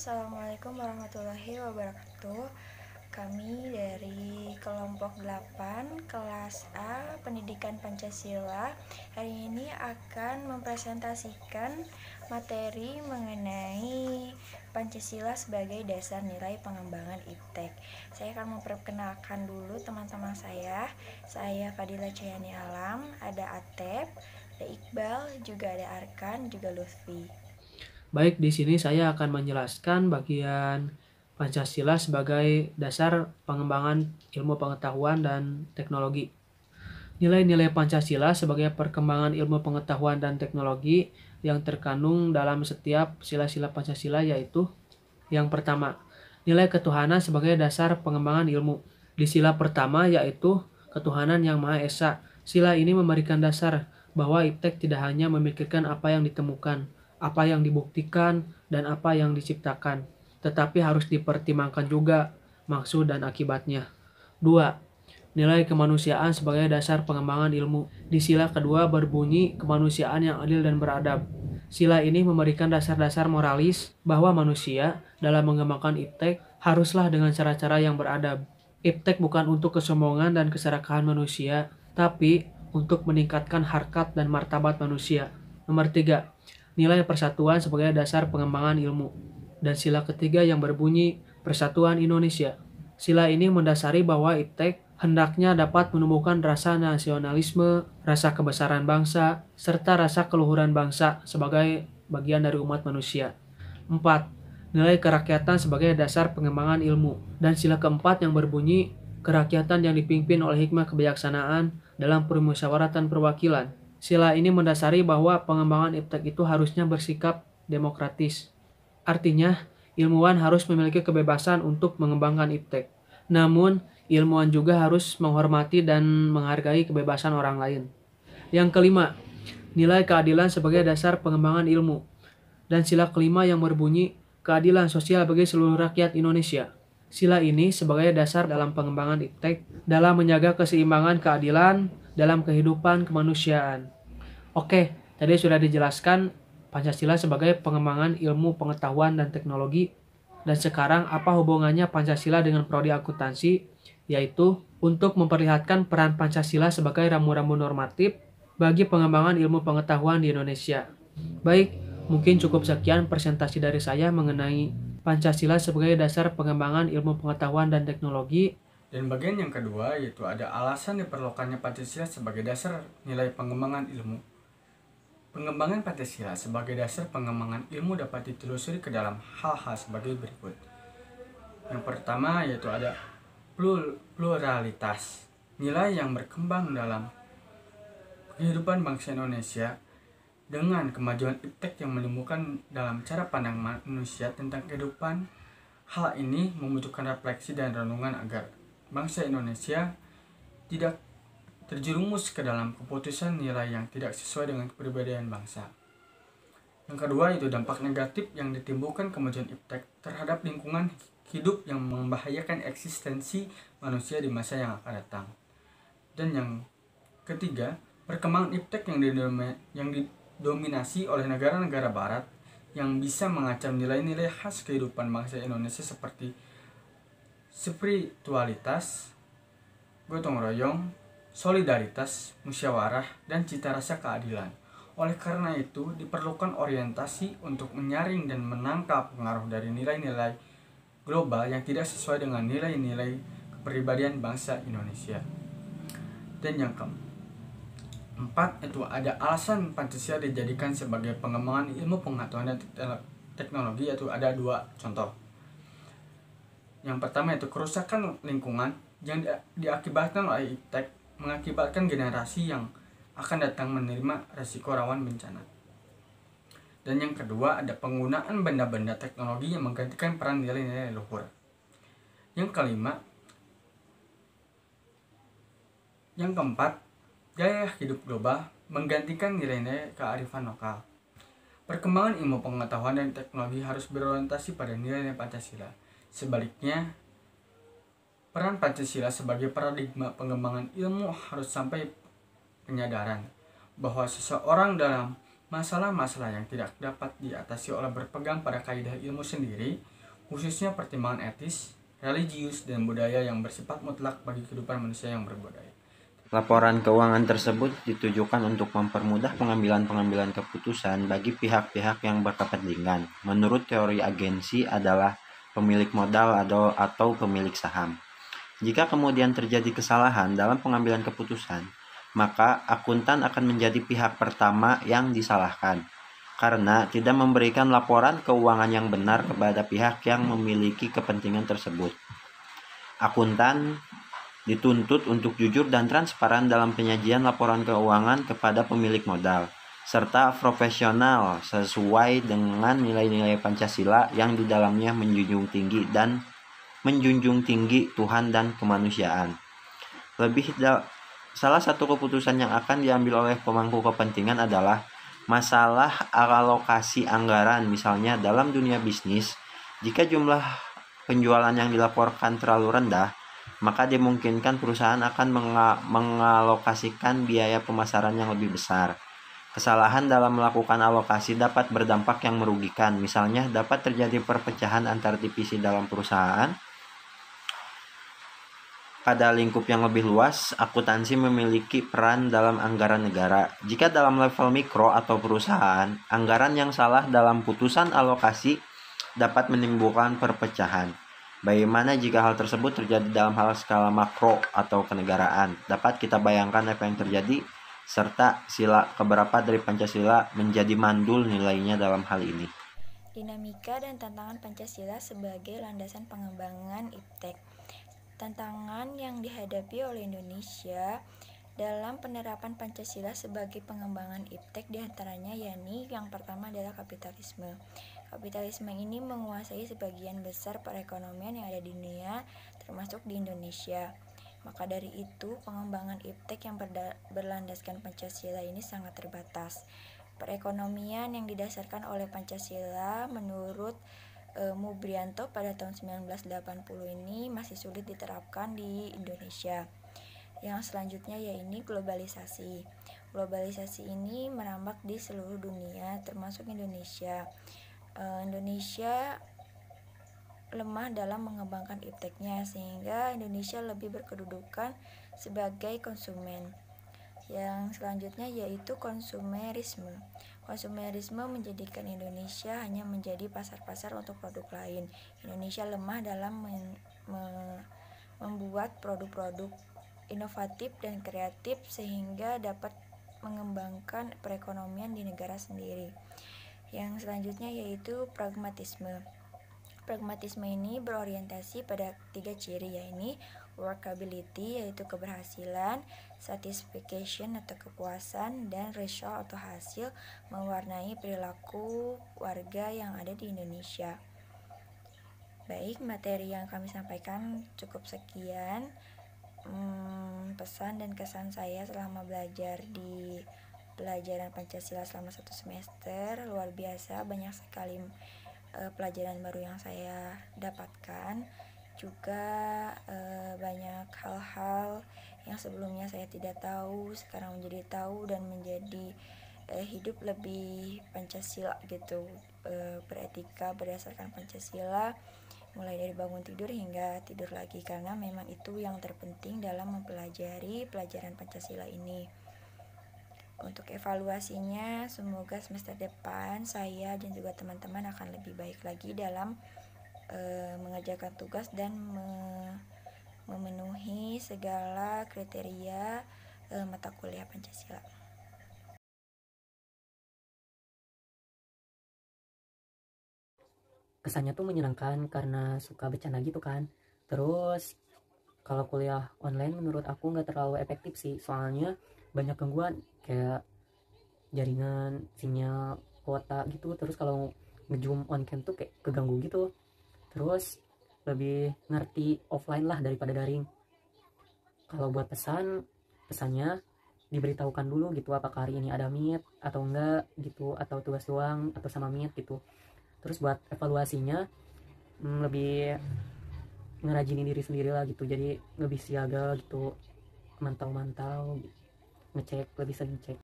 Assalamualaikum warahmatullahi wabarakatuh. Kami dari kelompok 8 kelas A Pendidikan Pancasila hari ini akan mempresentasikan materi mengenai Pancasila sebagai dasar nilai pengembangan IPTEK. Saya akan memperkenalkan dulu teman-teman saya. Saya Fadila Cayani Alam, ada Atep, ada Iqbal, juga ada Arkan, juga Lutfi. Baik, di sini saya akan menjelaskan bagian Pancasila sebagai dasar pengembangan ilmu pengetahuan dan teknologi. Nilai-nilai Pancasila sebagai perkembangan ilmu pengetahuan dan teknologi yang terkandung dalam setiap sila-sila Pancasila yaitu yang pertama, nilai ketuhanan sebagai dasar pengembangan ilmu. Di sila pertama yaitu ketuhanan yang Maha Esa. Sila ini memberikan dasar bahwa IPTEK tidak hanya memikirkan apa yang ditemukan, apa yang dibuktikan, dan apa yang diciptakan, tetapi harus dipertimbangkan juga maksud dan akibatnya. 2. Nilai kemanusiaan sebagai dasar pengembangan ilmu. Di sila kedua berbunyi kemanusiaan yang adil dan beradab. Sila ini memberikan dasar-dasar moralis bahwa manusia dalam mengembangkan IPTEK haruslah dengan cara-cara yang beradab. IPTEK bukan untuk kesombongan dan keserakahan manusia, tapi untuk meningkatkan harkat dan martabat manusia. Nomor 3. Nilai persatuan sebagai dasar pengembangan ilmu. Dan sila ketiga yang berbunyi Persatuan Indonesia. Sila ini mendasari bahwa IPTEK hendaknya dapat menumbuhkan rasa nasionalisme, rasa kebesaran bangsa, serta rasa keluhuran bangsa sebagai bagian dari umat manusia. 4. Nilai kerakyatan sebagai dasar pengembangan ilmu. Dan sila keempat yang berbunyi kerakyatan yang dipimpin oleh hikmah kebijaksanaan dalam permusyawaratan perwakilan. Sila ini mendasari bahwa pengembangan IPTEK itu harusnya bersikap demokratis. Artinya, ilmuwan harus memiliki kebebasan untuk mengembangkan IPTEK. Namun, ilmuwan juga harus menghormati dan menghargai kebebasan orang lain. Yang kelima, nilai keadilan sebagai dasar pengembangan ilmu. Dan sila kelima yang berbunyi keadilan sosial bagi seluruh rakyat Indonesia. Sila ini sebagai dasar dalam pengembangan IPTEK dalam menjaga keseimbangan keadilan dalam kehidupan kemanusiaan. Oke, tadi sudah dijelaskan Pancasila sebagai pengembangan ilmu pengetahuan dan teknologi. Dan sekarang apa hubungannya Pancasila dengan prodi akuntansi? Yaitu untuk memperlihatkan peran Pancasila sebagai rambu-rambu normatif bagi pengembangan ilmu pengetahuan di Indonesia. Baik, mungkin cukup sekian presentasi dari saya mengenai Pancasila sebagai dasar pengembangan ilmu pengetahuan dan teknologi. Dan bagian yang kedua yaitu ada alasan diperlukannya Pancasila sebagai dasar nilai pengembangan ilmu. Pengembangan Pancasila sebagai dasar pengembangan ilmu dapat ditelusuri ke dalam hal-hal sebagai berikut. Yang pertama yaitu ada pluralitas, nilai yang berkembang dalam kehidupan bangsa Indonesia dengan kemajuan IPTEK yang menumbuhkan dalam cara pandang manusia tentang kehidupan. Hal ini membutuhkan refleksi dan renungan agar bangsa Indonesia tidak terjerumus ke dalam keputusan nilai yang tidak sesuai dengan kepribadian bangsa. Yang kedua itu dampak negatif yang ditimbulkan kemajuan IPTEK terhadap lingkungan hidup yang membahayakan eksistensi manusia di masa yang akan datang. Dan yang ketiga, perkembangan IPTEK yang didominasi oleh negara-negara barat yang bisa mengancam nilai-nilai khas kehidupan bangsa Indonesia seperti spiritualitas, gotong royong, solidaritas, musyawarah, dan cita rasa keadilan. Oleh karena itu, diperlukan orientasi untuk menyaring dan menangkap pengaruh dari nilai-nilai global yang tidak sesuai dengan nilai-nilai kepribadian bangsa Indonesia. Dan yang keempat, itu ada alasan Pancasila dijadikan sebagai pengembangan ilmu pengetahuan dan teknologi, yaitu ada dua contoh. Yang pertama itu kerusakan lingkungan yang diakibatkan oleh IPTEK mengakibatkan generasi yang akan datang menerima resiko rawan bencana. Dan yang kedua ada penggunaan benda-benda teknologi yang menggantikan peran nilai-nilai luhur. Yang keempat, gaya hidup global menggantikan nilai-nilai kearifan lokal. Perkembangan ilmu pengetahuan dan teknologi harus berorientasi pada nilai-nilai Pancasila. Sebaliknya, peran Pancasila sebagai paradigma pengembangan ilmu harus sampai penyadaran bahwa seseorang dalam Masalah-masalah yang tidak dapat diatasi oleh berpegang pada kaidah ilmu sendiri, khususnya pertimbangan etis, religius, dan budaya yang bersifat mutlak bagi kehidupan manusia yang berbudaya. Laporan keuangan tersebut ditujukan untuk mempermudah pengambilan keputusan bagi pihak-pihak yang berkepentingan. Menurut teori agensi adalah pemilik modal atau pemilik saham. Jika kemudian terjadi kesalahan dalam pengambilan keputusan, maka akuntan akan menjadi pihak pertama yang disalahkan, karena tidak memberikan laporan keuangan yang benar kepada pihak yang memiliki kepentingan tersebut. Akuntan dituntut untuk jujur dan transparan dalam penyajian laporan keuangan kepada pemilik modal, serta profesional sesuai dengan nilai-nilai Pancasila yang di dalamnya menjunjung tinggi Tuhan dan kemanusiaan. Salah satu keputusan yang akan diambil oleh pemangku kepentingan adalah masalah alokasi anggaran. Misalnya dalam dunia bisnis, jika jumlah penjualan yang dilaporkan terlalu rendah, maka dimungkinkan perusahaan akan mengalokasikan biaya pemasaran yang lebih besar. Kesalahan dalam melakukan alokasi dapat berdampak yang merugikan. Misalnya dapat terjadi perpecahan antar divisi dalam perusahaan. Pada lingkup yang lebih luas, akuntansi memiliki peran dalam anggaran negara. Jika dalam level mikro atau perusahaan, anggaran yang salah dalam putusan alokasi dapat menimbulkan perpecahan. Bagaimana jika hal tersebut terjadi dalam hal skala makro atau kenegaraan? Dapat kita bayangkan apa yang terjadi, serta sila keberapa dari Pancasila menjadi mandul nilainya dalam hal ini. Dinamika dan tantangan Pancasila sebagai landasan pengembangan IPTEK. Tantangan yang dihadapi oleh Indonesia dalam penerapan Pancasila sebagai pengembangan IPTEK diantaranya yakni yang pertama adalah kapitalisme. Kapitalisme ini menguasai sebagian besar perekonomian yang ada di dunia, termasuk di Indonesia. Maka dari itu, pengembangan IPTEK yang berlandaskan Pancasila ini sangat terbatas. Perekonomian yang didasarkan oleh Pancasila menurut Mubrianto pada tahun 1980 ini masih sulit diterapkan di Indonesia. Yang selanjutnya yaitu globalisasi. Globalisasi ini merambak di seluruh dunia, termasuk Indonesia. Indonesia lemah dalam mengembangkan IPTEK-nya sehingga Indonesia lebih berkedudukan sebagai konsumen. Yang selanjutnya yaitu konsumerisme. Konsumerisme menjadikan Indonesia hanya menjadi pasar-pasar untuk produk lain. Indonesia lemah dalam membuat produk-produk inovatif dan kreatif sehingga dapat mengembangkan perekonomian di negara sendiri. Yang selanjutnya yaitu pragmatisme. Pragmatisme ini berorientasi pada 3 ciri, yaitu workability yaitu keberhasilan, satisfaction atau kepuasan, dan result atau hasil mewarnai perilaku warga yang ada di Indonesia. Baik, materi yang kami sampaikan cukup sekian. Pesan dan kesan saya selama belajar di pelajaran Pancasila selama 1 semester luar biasa, banyak sekali pelajaran baru yang saya dapatkan, juga banyak hal-hal yang sebelumnya saya tidak tahu sekarang menjadi tahu dan menjadi hidup lebih Pancasila gitu, beretika berdasarkan Pancasila mulai dari bangun tidur hingga tidur lagi, karena memang itu yang terpenting dalam mempelajari pelajaran Pancasila ini. Untuk evaluasinya, semoga semester depan saya dan juga teman-teman akan lebih baik lagi dalam mengerjakan tugas dan memenuhi segala kriteria mata kuliah Pancasila. Kesannya tuh menyenangkan karena suka bercanda gitu kan. Terus kalau kuliah online menurut aku nggak terlalu efektif sih, soalnya banyak gangguan kayak jaringan, sinyal, kuota gitu. Terus kalau nge-zoom on cam tuh kayak keganggu gitu. Terus lebih ngerti offline lah daripada daring. Kalau buat pesannya diberitahukan dulu gitu apakah hari ini ada meet atau enggak gitu, atau tugas doang atau sama meet gitu. Terus buat evaluasinya lebih ngerajinin diri sendiri lah gitu, jadi lebih siaga gitu, mantau-mantau, ngecek, lebih sering cek.